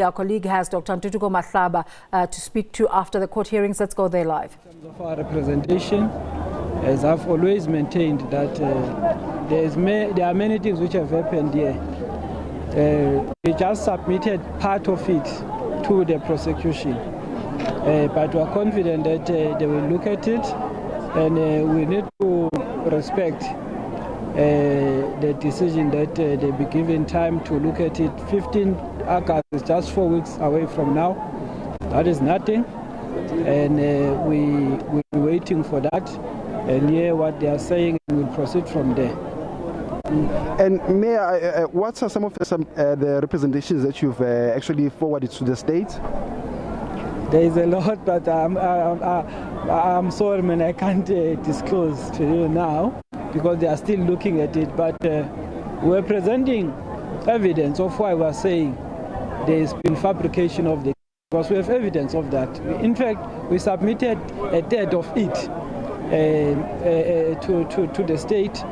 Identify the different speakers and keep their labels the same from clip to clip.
Speaker 1: Our colleague has Dr. Ntuthuko Mahlaba to speak to after the court hearings. Let's go there live.
Speaker 2: In terms of our representation, as I've always maintained, that there are many things which have happened here. We just submitted part of it to the prosecution, but we are confident that they will look at it, and we need to respect the decision that they be given time to look at it. 15 August is just 4 weeks away from now. That is nothing, and we will be waiting for that and hear what they are saying, and we'll proceed from there.
Speaker 3: And Mayor, what are some of the representations that you've actually forwarded to the state?
Speaker 2: There is a lot, but I'm sorry, man, I can't disclose to you now because they are still looking at it. But we're presenting evidence of why we're saying there has been fabrication of the, because we have evidence of that. In fact, we submitted a third of it to the state,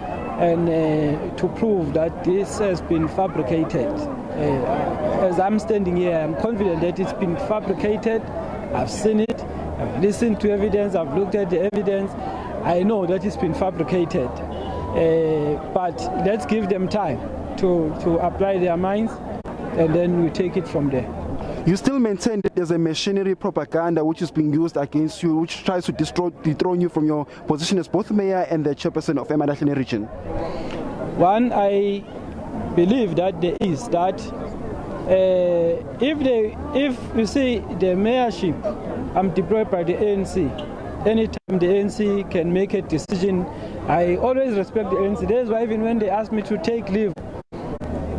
Speaker 2: and to prove that this has been fabricated. As I'm standing here, I'm confident that it's been fabricated. I've seen it, I've listened to evidence, I've looked at the evidence. I know that it's been fabricated, but let's give them time to apply their minds, and then we take it from there.
Speaker 3: You still maintain that there's a machinery propaganda which is being used against you, which tries to dethrone you from your position as both mayor and the chairperson of Madadeni region?
Speaker 2: One, I believe that there is that if you see the mayorship, I'm deployed by the ANC. Anytime the ANC can make a decision, I always respect the ANC. That's why even when they asked me to take leave,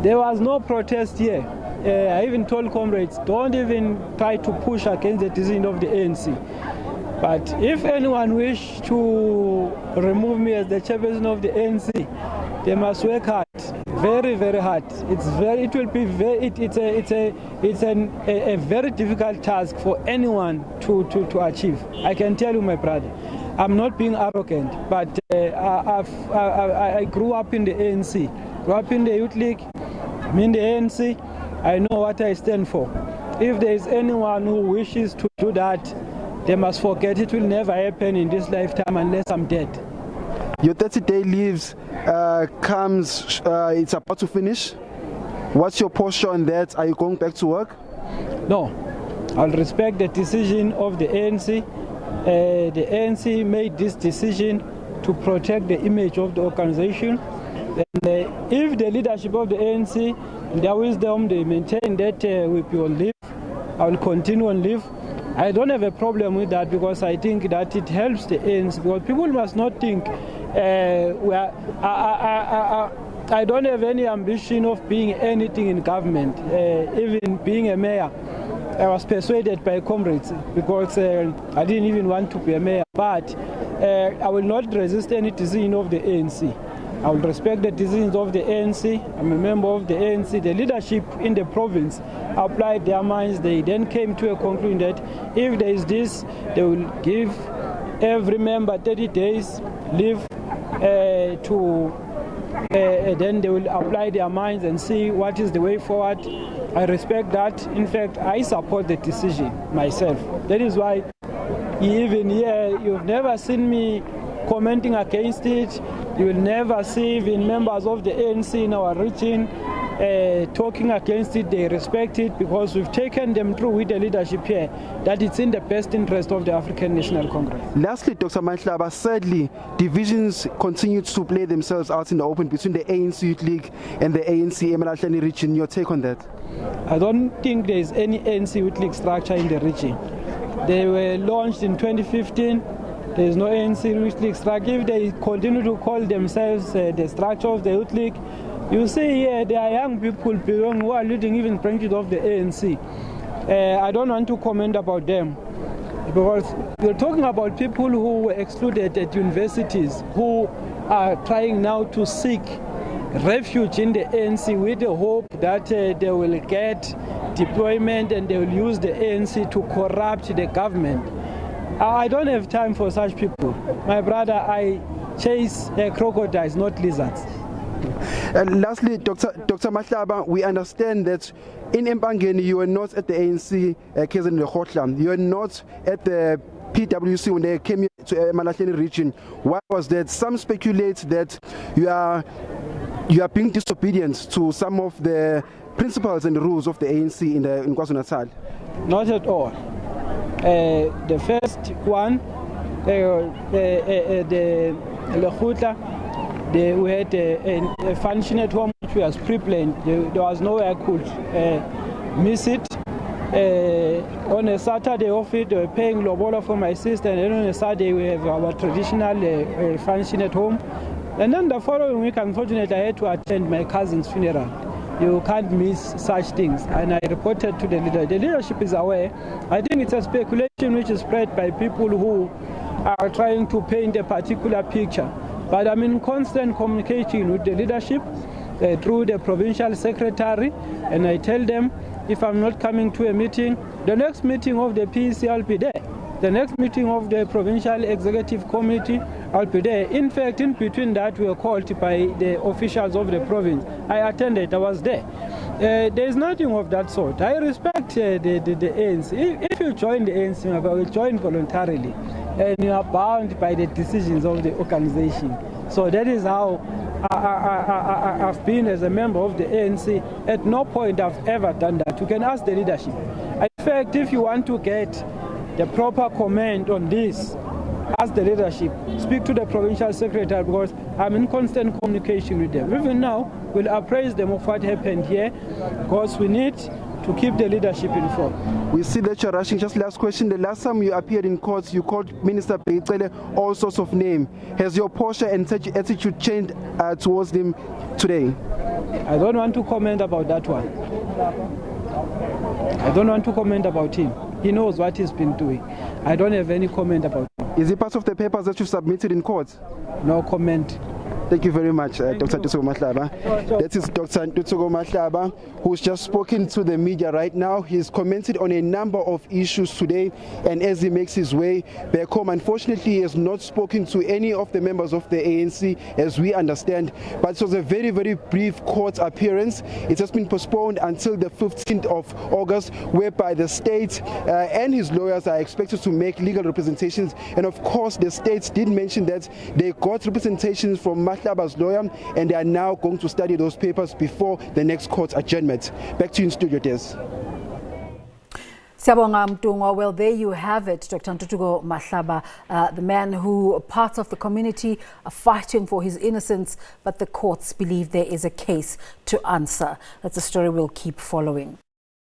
Speaker 2: there was no protest here. I even told comrades, don't even try to push against the decision of the ANC. But if anyone wish to remove me as the chairperson of the ANC, they must work hard, very, very hard. It's a very difficult task for anyone to achieve. I can tell you, my brother, I'm not being arrogant, but I grew up in the ANC, grew up in the Youth League, I'm in the ANC. I know what I stand for. If there is anyone who wishes to do that, they must forget it will never happen in this lifetime unless I'm dead.
Speaker 3: Your 30-day leaves it's about to finish. What's your posture on that? Are you going back to work?
Speaker 2: No, I'll respect the decision of the ANC. The ANC made this decision to protect the image of the organization. And if the leadership of the ANC, in their wisdom, they maintain that we'll be on leave, I will continue on leave. I don't have a problem with that because I think that it helps the ANC. Because people must not think I don't have any ambition of being anything in government. Even being a mayor, I was persuaded by comrades because I didn't even want to be a mayor. But I will not resist any decision of the ANC. I will respect the decisions of the ANC. I'm a member of the ANC. The leadership in the province applied their minds. They then came to a conclusion that if there is this, they will give every member 30 days leave then they will apply their minds and see what is the way forward. I respect that. In fact, I support the decision myself. That is why even here, you've never seen me commenting against it. You will never see even members of the ANC in our region talking against it. They respect it because we've taken them through with the leadership here that it's in the best interest of the African National Congress.
Speaker 3: Lastly, Dr. Mahlaba, sadly, divisions continue to play themselves out in the open between the ANC Youth League and the ANC Madadeni region. Your take on that?
Speaker 2: I don't think there is any ANC Youth League structure in the region. They were launched in 2015. There is no ANC Youth League structure. If they continue to call themselves the structure of the Youth League, you see here there are young people who are leading even branches of the ANC. I don't want to comment about them because we're talking about people who were excluded at universities, who are trying now to seek refuge in the ANC with the hope that they will get deployment and they will use the ANC to corrupt the government. I don't have time for such people. My brother, I chase crocodiles, not lizards.
Speaker 3: Lastly, Dr. Mahlaba, we understand that in Mpangeni you were not at the ANC KZN. You were not at the PwC when they came here to Madadeni region. Why was that? Some speculate that you are being disobedient to some of the principles and rules of the ANC in KwaZulu-Natal.
Speaker 2: Not at all. The first one, the we had a function at home which was pre-planned. There was no way I could miss it. On a Saturday off it, they were paying lobola for my sister, and then on a Saturday we have our traditional function at home. And then the following week, unfortunately, I had to attend my cousin's funeral. You can't miss such things. And I reported to the leader. The leadership is aware. I think it's a speculation which is spread by people who are trying to paint a particular picture. But I'm in constant communication with the leadership through the provincial secretary, and I tell them if I'm not coming to a meeting, the next meeting of the PEC I'll be there. The next meeting of the provincial executive committee I'll be there. In fact, in between that, we were called by the officials of the province. I attended, I was there. There's nothing of that sort. I respect the ANC. If you join the ANC, you will join voluntarily, and you are bound by the decisions of the organization. So that is how I've been as a member of the ANC. At no point I've ever done that. You can ask the leadership. In fact, if you want to get the proper comment on this, ask the leadership, speak to the provincial secretary, because I'm in constant communication with them. Even now, we'll appraise them of what happened here, because we need to keep the leadership informed.
Speaker 3: We see that you're rushing. Just last question. The last time you appeared in court, you called Minister Beyicele all sorts of names. Has your posture and attitude changed towards him today?
Speaker 2: I don't want to comment about that one. I don't want to comment about him. He knows what he's been doing. I don't have any comment about him.
Speaker 3: Is it part of the papers that you've submitted in court?
Speaker 2: No comment.
Speaker 3: Thank you very much, Dr. Ntuthuko Mahlaba. That is Dr. Ntuthuko Mahlaba, who's just spoken to the media right now. He's commented on a number of issues today, and as he makes his way back home, unfortunately, he has not spoken to any of the members of the ANC, as we understand. But it was a very, very brief court appearance. It has been postponed until the 15th of August, whereby the state and his lawyers are expected to make legal representations. And of course, the states did mention that they got representations from Mahlaba's lawyer, and they are now going to study those papers before the next court adjournment. Back to you in studio, Des.
Speaker 1: Siyabonga Mtungwa. Well, there you have it, Dr. Ntuthuko Mahlaba, the man who parts of the community are fighting for his innocence, but the courts believe there is a case to answer. That's a story we'll keep following.